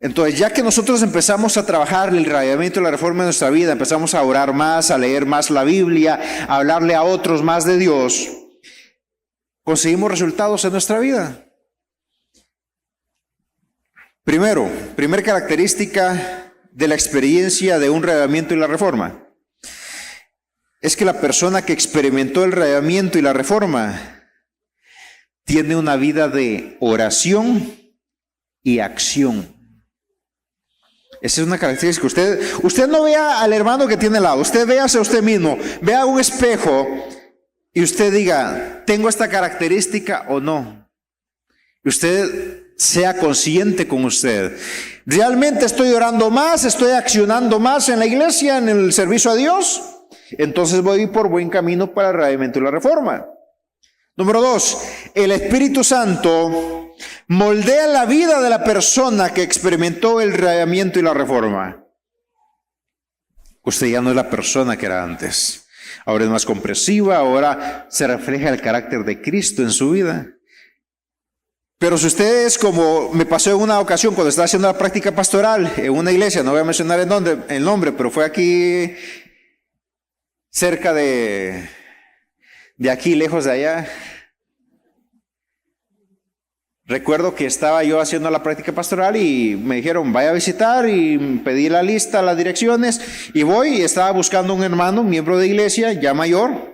Entonces, ya que nosotros empezamos a trabajar el reavivamiento y la reforma de nuestra vida, empezamos a orar más, a leer más la Biblia, a hablarle a otros más de Dios, conseguimos resultados en nuestra vida. Primera característica de la experiencia de un reavivamiento y la reforma, es que la persona que experimentó el reavivamiento y la reforma tiene una vida de oración y acción. Esa es una característica. Usted no vea al hermano que tiene al lado, usted véase a usted mismo, vea un espejo y usted diga, ¿tengo esta característica o no? Y usted sea consciente con usted. ¿Realmente estoy orando más? ¿Estoy accionando más en la iglesia, en el servicio a Dios? Entonces voy por buen camino para el arrebatamiento y la reforma. Número 2, el Espíritu Santo moldea la vida de la persona que experimentó el arrebatamiento y la reforma. Usted ya no es la persona que era antes. Ahora es más comprensiva, ahora se refleja el carácter de Cristo en su vida. Pero si usted es como me pasó en una ocasión cuando estaba haciendo la práctica pastoral en una iglesia, no voy a mencionar el nombre, pero fue aquí cerca de aquí, lejos de allá. Recuerdo que estaba yo haciendo la práctica pastoral y me dijeron, vaya a visitar, y pedí la lista, las direcciones, y voy y estaba buscando un hermano, miembro de iglesia, ya mayor.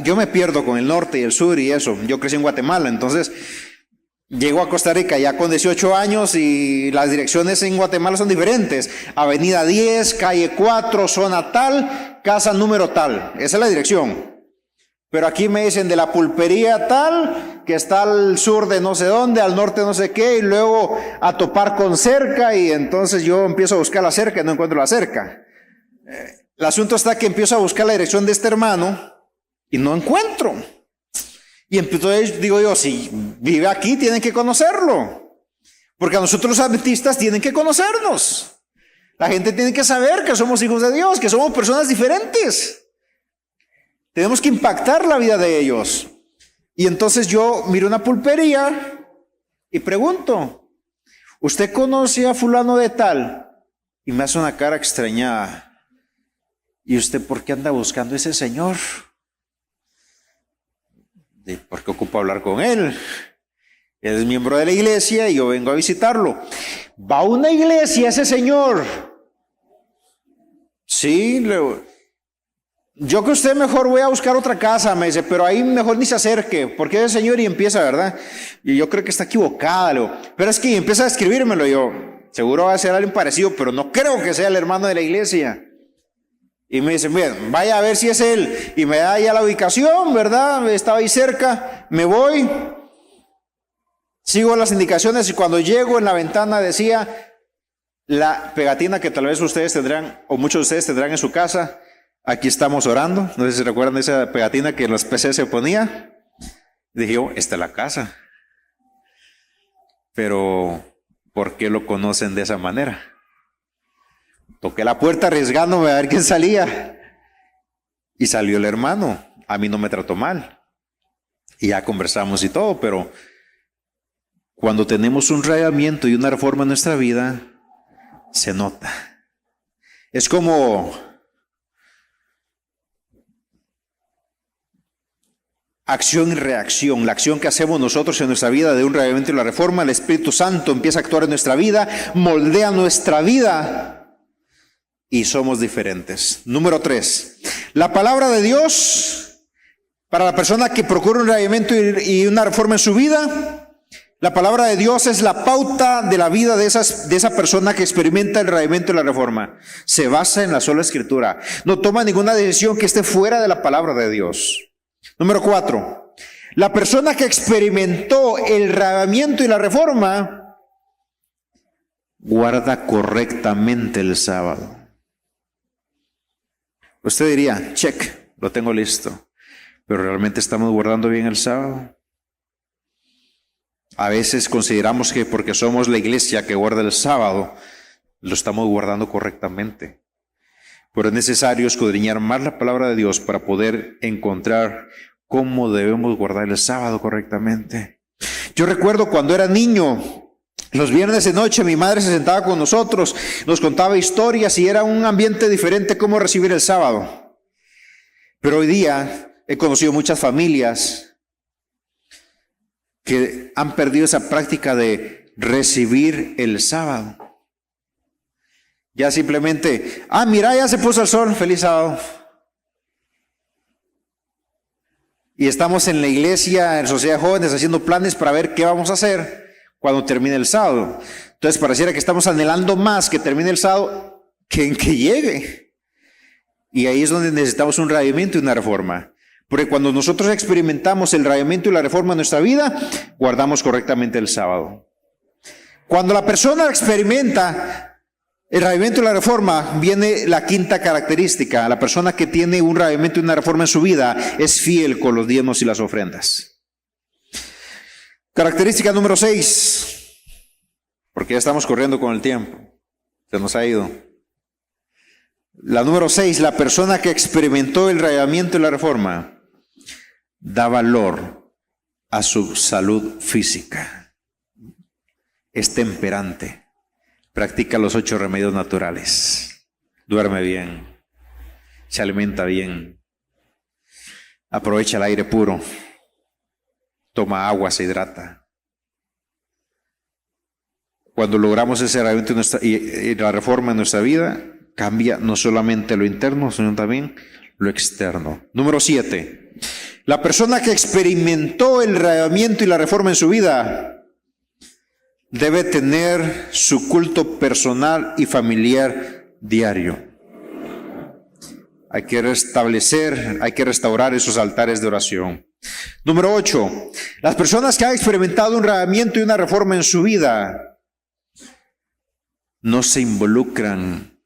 Yo me pierdo con el norte y el sur y eso. Yo crecí en Guatemala, entonces llego a Costa Rica ya con 18 años y las direcciones en Guatemala son diferentes. Avenida 10, calle 4, zona tal, casa número tal. Esa es la dirección. Pero aquí me dicen de la pulpería tal, que está al sur de no sé dónde, al norte no sé qué, y luego a topar con cerca, y entonces yo empiezo a buscar la cerca y no encuentro la cerca. El asunto está que empiezo a buscar la dirección de este hermano y no encuentro. Y entonces digo yo, si vive aquí tienen que conocerlo, porque a nosotros los adventistas tienen que conocernos. La gente tiene que saber que somos hijos de Dios, que somos personas diferentes. Tenemos que impactar la vida de ellos. Y entonces yo miro una pulpería y pregunto, ¿usted conoce a fulano de tal? Y me hace una cara extrañada. ¿Y usted por qué anda buscando a ese señor? ¿Por qué ocupo hablar con él? Él es miembro de la iglesia y yo vengo a visitarlo. ¿Va a una iglesia ese señor? Sí, yo que usted mejor voy a buscar otra casa, me dice, pero ahí mejor ni se acerque, porque ese señor y empieza, ¿verdad? Y yo creo que está equivocada, pero es que empieza a escribírmelo yo. Seguro va a ser alguien parecido, pero no creo que sea el hermano de la iglesia. Y me dice, bien, vaya a ver si es él. Y me da ya la ubicación, ¿verdad? Estaba ahí cerca, me voy, sigo las indicaciones y cuando llego en la ventana decía la pegatina que tal vez ustedes tendrán, o muchos de ustedes tendrán en su casa. Aquí estamos orando. No sé si se recuerdan de esa pegatina que en los PC se ponía. Dije yo, esta es la casa. Pero, ¿por qué lo conocen de esa manera? Toqué la puerta arriesgándome a ver quién salía. Y salió el hermano. A mí no me trató mal. Y ya conversamos y todo, pero cuando tenemos un rayamiento y una reforma en nuestra vida, se nota. Es como acción y reacción. La acción que hacemos nosotros en nuestra vida de un revivimiento y la reforma, el Espíritu Santo empieza a actuar en nuestra vida, moldea nuestra vida y somos diferentes. Número 3, la palabra de Dios para la persona que procura un revivimiento y una reforma en su vida. La palabra de Dios es la pauta de la vida de esa persona que experimenta el revivimiento y la reforma. Se basa en la sola Escritura. No toma ninguna decisión que esté fuera de la palabra de Dios. Número 4, la persona que experimentó el revivimiento y la reforma guarda correctamente el sábado. Usted diría, check, lo tengo listo, pero ¿realmente estamos guardando bien el sábado? A veces consideramos que porque somos la iglesia que guarda el sábado, lo estamos guardando correctamente. Pero es necesario escudriñar más la palabra de Dios para poder encontrar cómo debemos guardar el sábado correctamente. Yo recuerdo cuando era niño, los viernes de noche mi madre se sentaba con nosotros, nos contaba historias y era un ambiente diferente cómo recibir el sábado. Pero hoy día he conocido muchas familias que han perdido esa práctica de recibir el sábado. Ya simplemente, mira, ya se puso el sol, feliz sábado. Y estamos en la iglesia, en Sociedad de Jóvenes, haciendo planes para ver qué vamos a hacer, cuando termine el sábado. Entonces pareciera que estamos anhelando más que termine el sábado que en que llegue. Y ahí es donde necesitamos un reavivamiento y una reforma. Porque cuando nosotros experimentamos el reavivamiento y la reforma en nuestra vida, guardamos correctamente el sábado. Cuando la persona experimenta el reavivamiento y la reforma, viene la quinta característica. La persona que tiene un reavivamiento y una reforma en su vida es fiel con los diezmos y las ofrendas. Característica número 6, porque ya estamos corriendo con el tiempo, se nos ha ido. La número 6, la persona que experimentó el reavivamiento y la reforma da valor a su salud física. Es temperante, practica los 8 remedios naturales, duerme bien, se alimenta bien, aprovecha el aire puro, toma agua, se hidrata. Cuando logramos ese reavivamiento y la reforma en nuestra vida, cambia no solamente lo interno, sino también lo externo. Número 7. La persona que experimentó el reavivamiento y la reforma en su vida debe tener su culto personal y familiar diario. Hay que restaurar esos altares de oración. Número 8. Las personas que han experimentado un reavivamiento y una reforma en su vida no se involucran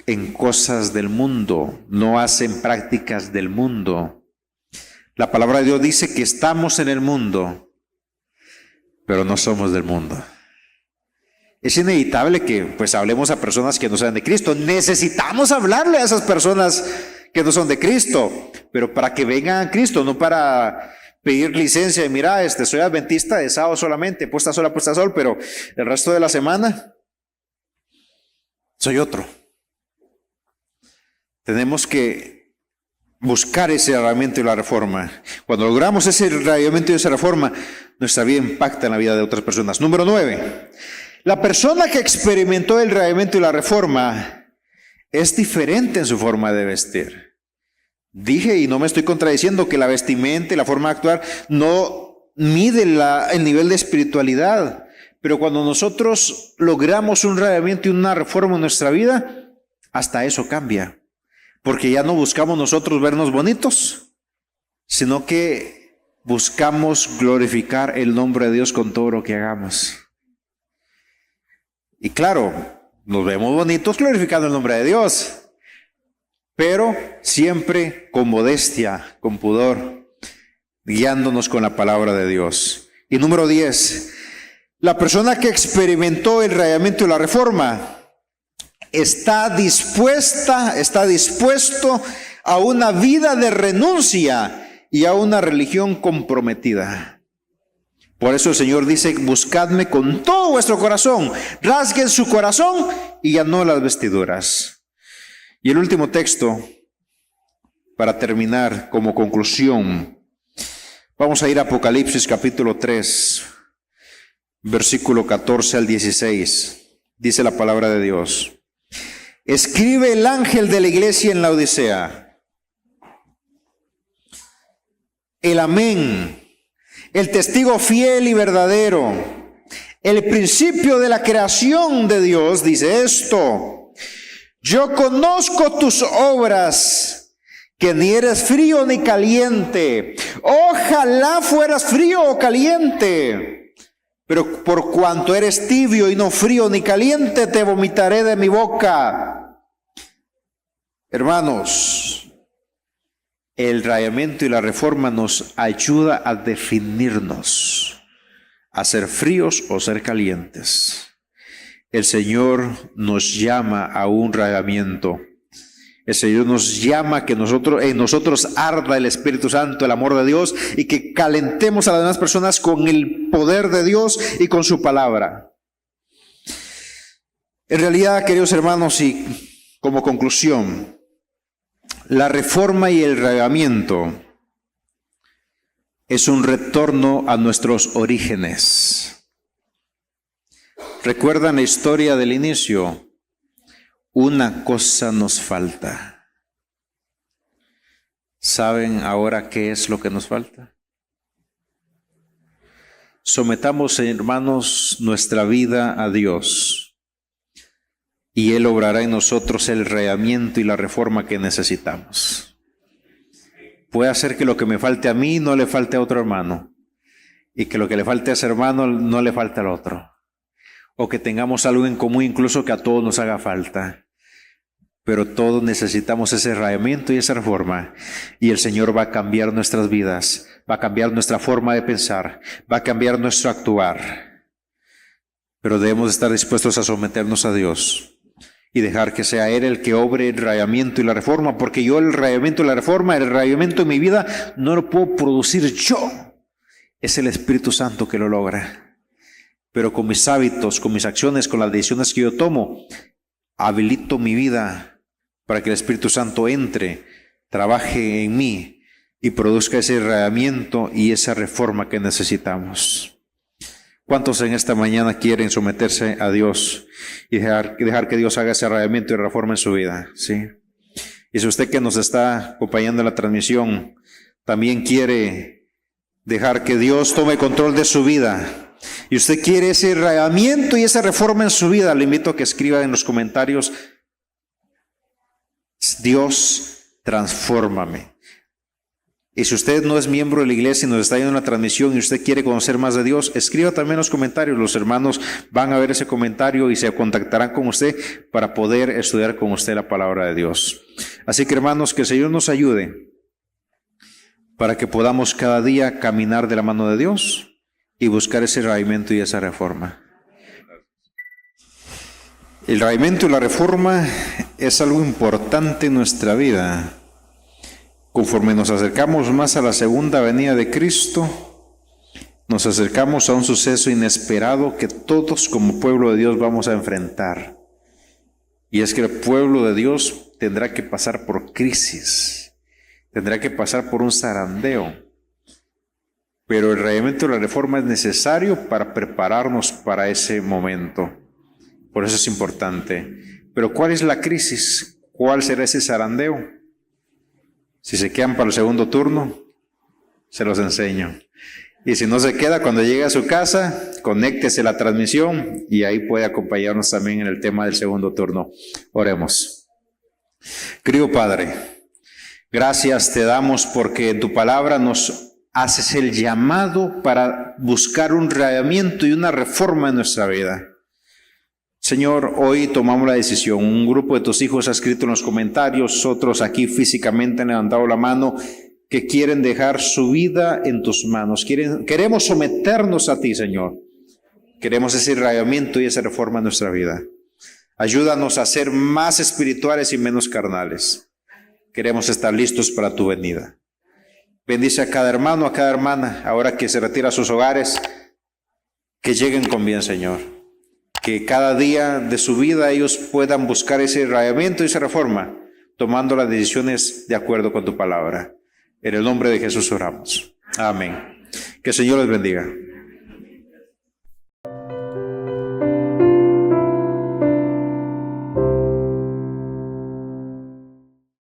en cosas del mundo, no hacen prácticas del mundo. La palabra de Dios dice que estamos en el mundo, pero no somos del mundo. Es inevitable que pues hablemos a personas que no sean de Cristo. Necesitamos hablarle a esas personas que no son de Cristo, pero para que vengan a Cristo, no para pedir licencia y mira, soy adventista de sábado solamente, puesta sol, pero el resto de la semana soy otro. Tenemos que buscar ese reavivamiento y la reforma. Cuando logramos ese reavivamiento y esa reforma, nuestra vida impacta en la vida de otras personas. Número 9. La persona que experimentó el reavivamiento y la reforma es diferente en su forma de vestir. Dije, y no me estoy contradiciendo, que la vestimenta y la forma de actuar no mide el nivel de espiritualidad. Pero cuando nosotros logramos un reavivamiento y una reforma en nuestra vida, hasta eso cambia. Porque ya no buscamos nosotros vernos bonitos, sino que buscamos glorificar el nombre de Dios con todo lo que hagamos. Y claro, nos vemos bonitos glorificando el nombre de Dios, pero siempre con modestia, con pudor, guiándonos con la palabra de Dios. Y número 10, la persona que experimentó el reavivamiento y la reforma está dispuesto a una vida de renuncia y a una religión comprometida. Por eso el Señor dice, buscadme con todo vuestro corazón, rasguen su corazón y ya no las vestiduras. Y el último texto, para terminar como conclusión, vamos a ir a Apocalipsis capítulo 3, versículo 14 al 16. Dice la palabra de Dios. Escribe el ángel de la iglesia en la Odisea. El amén, el testigo fiel y verdadero, el principio de la creación de Dios, dice esto: yo conozco tus obras, que ni eres frío ni caliente. Ojalá fueras frío o caliente, pero por cuanto eres tibio y no frío ni caliente, te vomitaré de mi boca. Hermanos, el reavivamiento y la reforma nos ayuda a definirnos, a ser fríos o ser calientes. El Señor nos llama a un reavivamiento. El Señor nos llama a que en nosotros arda el Espíritu Santo, el amor de Dios, y que calentemos a las demás personas con el poder de Dios y con su palabra. En realidad, queridos hermanos, y como conclusión, la reforma y el reavivamiento es un retorno a nuestros orígenes. ¿Recuerdan la historia del inicio? Una cosa nos falta. ¿Saben ahora qué es lo que nos falta? Sometamos, hermanos, nuestra vida a Dios y Él obrará en nosotros el rayamiento y la reforma que necesitamos. Puede hacer que lo que me falte a mí no le falte a otro hermano, y que lo que le falte a ese hermano no le falte al otro, o que tengamos algo en común, incluso que a todos nos haga falta. Pero todos necesitamos ese rayamiento y esa reforma, y el Señor va a cambiar nuestras vidas, va a cambiar nuestra forma de pensar, va a cambiar nuestro actuar. Pero debemos estar dispuestos a someternos a Dios y dejar que sea Él el que obre el rayamiento y la reforma, porque yo el rayamiento y la reforma, el rayamiento en mi vida, no lo puedo producir yo. Es el Espíritu Santo que lo logra. Pero con mis hábitos, con mis acciones, con las decisiones que yo tomo, habilito mi vida para que el Espíritu Santo entre, trabaje en mí y produzca ese rayamiento y esa reforma que necesitamos. ¿Cuántos en esta mañana quieren someterse a Dios y dejar que Dios haga ese rayamiento y reforma en su vida? ¿Sí? Y si usted que nos está acompañando en la transmisión también quiere dejar que Dios tome control de su vida, y usted quiere ese rayamiento y esa reforma en su vida, le invito a que escriba en los comentarios: Dios, transfórmame. Y si usted no es miembro de la iglesia y nos está viendo en la transmisión y usted quiere conocer más de Dios, escriba también en los comentarios. Los hermanos van a ver ese comentario y se contactarán con usted para poder estudiar con usted la palabra de Dios. Así que, hermanos, que el Señor nos ayude para que podamos cada día caminar de la mano de Dios y buscar ese rayamiento y esa reforma. El rayamiento y la reforma es algo importante en nuestra vida. Conforme nos acercamos más a la segunda venida de Cristo, nos acercamos a un suceso inesperado que todos como pueblo de Dios vamos a enfrentar. Y es que el pueblo de Dios tendrá que pasar por crisis, tendrá que pasar por un zarandeo. Pero el rayamiento y la reforma es necesario para prepararnos para ese momento. Por eso es importante. Pero ¿cuál es la crisis? ¿Cuál será ese zarandeo? Si se quedan para el segundo turno, se los enseño. Y si no se queda, cuando llegue a su casa, conéctese a la transmisión y ahí puede acompañarnos también en el tema del segundo turno. Oremos. Querido Padre, gracias te damos porque en tu palabra nos haces el llamado para buscar un rayamiento y una reforma en nuestra vida. Señor, hoy tomamos la decisión. Un grupo de tus hijos ha escrito en los comentarios, otros aquí físicamente han levantado la mano, que quieren dejar su vida en tus manos. Queremos someternos a ti, Señor. Queremos ese rayamiento y esa reforma en nuestra vida. Ayúdanos a ser más espirituales y menos carnales. Queremos estar listos para tu venida. Bendice a cada hermano, a cada hermana, ahora que se retira a sus hogares, que lleguen con bien, Señor. Que cada día de su vida ellos puedan buscar ese rayamiento y esa reforma, tomando las decisiones de acuerdo con tu palabra. En el nombre de Jesús oramos. Amén. Que el Señor les bendiga.